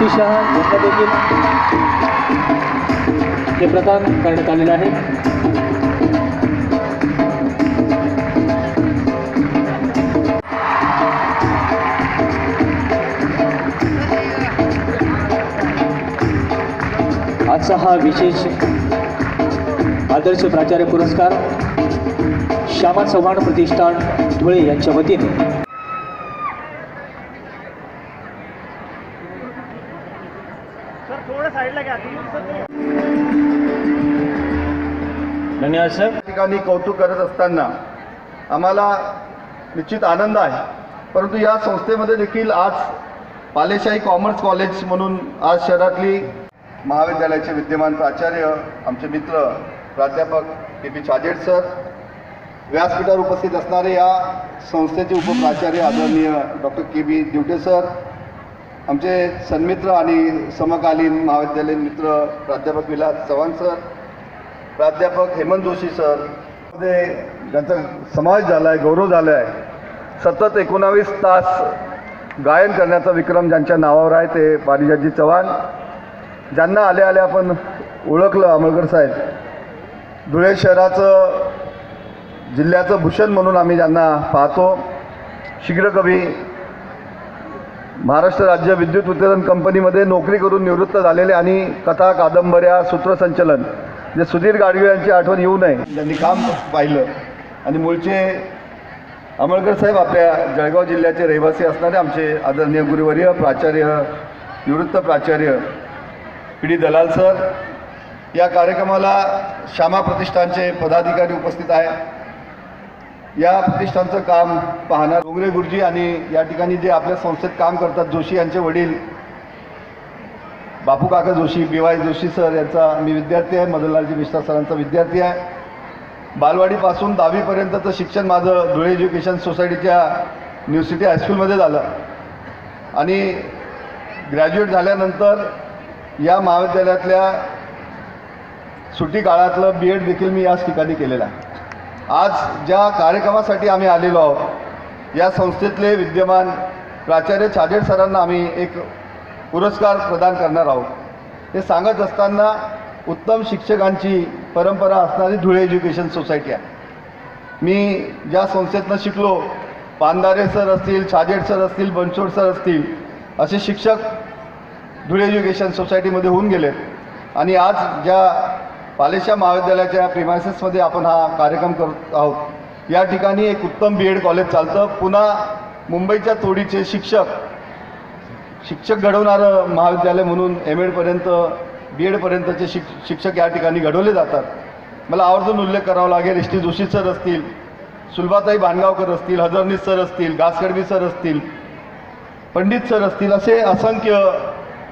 बक्षिसं यांना देखील हे प्रदान करण्यात आलेलं आहे। आजचा हा विशेष आदर्श प्राचार्य पुरस्कार श्यामा चव्हाण प्रतिष्ठान धुळे यांच्या वतीने धन्यवाद सर। ठिकाणी कौतुक करत असताना आम्हाला निश्चित आनंद आहे, परंतु या संस्थेमध्ये देखील आज पालेशाही कॉमर्स कॉलेज म्हणून आज शहरातली महाविद्यालयाचे विद्यमान प्राचार्य आमचे मित्र प्राध्यापक के.पी. छाजेड सर, व्यासपीठावर उपस्थित असणारे या संस्थेचे उपप्राचार्य आदरणीय डॉक्टर के.बी. दिवटे सर, आमचे सन्मित्र आणि समकालीन महाविद्यालयीन मित्र प्राध्यापक विलास चव्हाण सर, प्राध्यापक हेमंत जोशी सर, मध्ये ज्यांचा समावेश झाला आहे, गौरव झाला आहे, सतत 19 तास गायन करण्याचा विक्रम ज्यांच्या नावावर आहे ते पारिजातजी चव्हाण, ज्यांना आल्या आल्या आपण ओळखलं आमळकर साहेब, धुळे शहराचं जिल्ह्याचं भूषण म्हणून आम्ही ज्यांना पाहतो, शीघ्रकवी, महाराष्ट्र राज्य विद्युत उत्पादन कंपनीमध्ये नोकरी करून निवृत्त झालेले आणि कथा कादंबऱ्या सूत्रसंचलन जे सुधीर गाडगे यांची आठवण येऊ नये त्यांनी काम पाहिलं आणि मूळचे आमळकर साहेब आपल्या जळगाव जिल्ह्याचे रहिवासी असणारे आमचे आदरणीय गुरुवर्य प्राचार्य निवृत्त प्राचार्य पी.डी. दलाल सर, या कार्यक्रमाला श्यामा प्रतिष्ठानचे पदाधिकारी उपस्थित आहे। या प्रतिष्ठानचं काम पाहणार डोंगरे गुरुजी आणि या ठिकाणी जे आपल्या संस्थेत काम करतात जोशी यांचे वडील बापू काका जोशी, बी.वाय. जोशी सर यांचा मी विद्यार्थी आहे, मदनलालजी मिश्रा सरांचा विद्यार्थी आहे। बालवाडीपासून 10वीपर्यंतचं शिक्षण माझं धुळे एज्युकेशन सोसायटीच्या न्यू सिटी हायस्कूलमध्ये झालं आणि ग्रॅज्युएट झाल्यानंतर या महाविद्यालयातल्या सुट्टी काळातलं B.Ed देखील मी याच ठिकाणी केलेलं आहे। आज ज्या कार्यक्रमासाठी आम्ही आलेलो आहोत, या संस्थेतले विद्यमान प्राचार्य छाजेड सरांना आम्ही एक पुरस्कार प्रदान करणार आहोत। हे सांगत असताना उत्तम शिक्षकांची परंपरा असणारी धुळे एज्युकेशन सोसायटी आहे। मी ज्या संस्थेतनं शिकलो, पानदारे सर असतील, छाजेड सर असतील, बनसोड सर असतील, असे शिक्षक धुळे एज्युकेशन सोसायटीमध्ये होऊन गेलेत आणि आज ज्या पालेशा महाविद्यालयाच्या प्रिमायसेसमध्ये आपण हा कार्यक्रम करत आहोत, या ठिकाणी एक उत्तम B.Ed कॉलेज चालतं। पुन्हा मुंबईच्या तोडीचे शिक्षक घडवणारं महाविद्यालय म्हणून M.Ed B.Edपर्यंतचे शिक्षक या ठिकाणी घडवले जातात। मला आवर्जून उल्लेख करावा लागेल, एस.टी. जोशी सर असतील, सुलभाताई भानगावकर असतील, हजरनीस सर असतील, घासकडबी सर असतील, पंडित सर असतील, असे असंख्य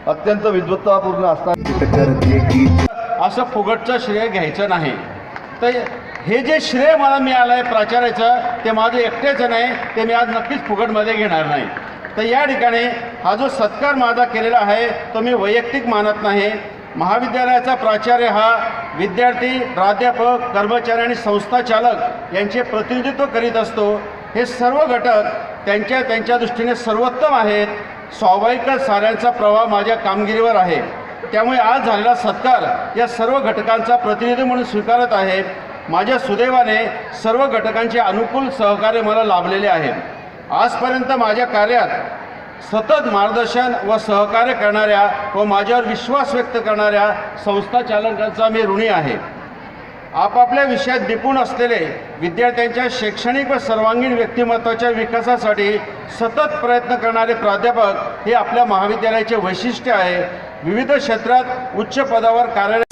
अत्यंत विद्वत्तापूर्ण असतात। असं फुकटचं श्रेय घ्यायचं नाही, तर हे जे श्रेय मला मिळालं आहे प्राचार्याचं ते माझं एकटेचं नाही, ते मी आज नक्कीच फुकटमध्ये घेणार नाही। तर या ठिकाणी हा जो सत्कार माझा केलेला आहे तो मी वैयक्तिक मानत नाही। महाविद्यालयाचा प्राचार्य हा विद्यार्थी, प्राध्यापक, कर्मचारी आणि संस्था चालक यांचे प्रतिनिधित्व करीत असतो। हे सर्व घटक त्यांच्या दृष्टीने सर्वोत्तम आहेत। स्वाभाविकच साऱ्यांचा प्रभाव माझ्या कामगिरीवर आहे, त्यामुळे आज झालेला सत्कार या सर्व घटकांचा प्रतिनिधी म्हणून स्वीकारत आहे। माझ्या सुदैवाने सर्व घटकांचे अनुकूल सहकार्य मला लाभलेले आहे। आजपर्यंत माझ्या कार्यात सतत मार्गदर्शन व सहकार्य करणाऱ्या व माझ्यावर विश्वास व्यक्त करणाऱ्या संस्था चालकांचा मी ऋणी आहे। आपापल्या विषयात निपुण असलेले विद्यार्थ्यांच्या शैक्षणिक व सर्वांगीण व्यक्तिमत्वाच्या विकासासाठी सतत प्रयत्न करणारे प्राध्यापक हे आपल्या महाविद्यालयाचे वैशिष्ट्य आहे। विविध क्षेत्रात उच्च पदावर कार्यरत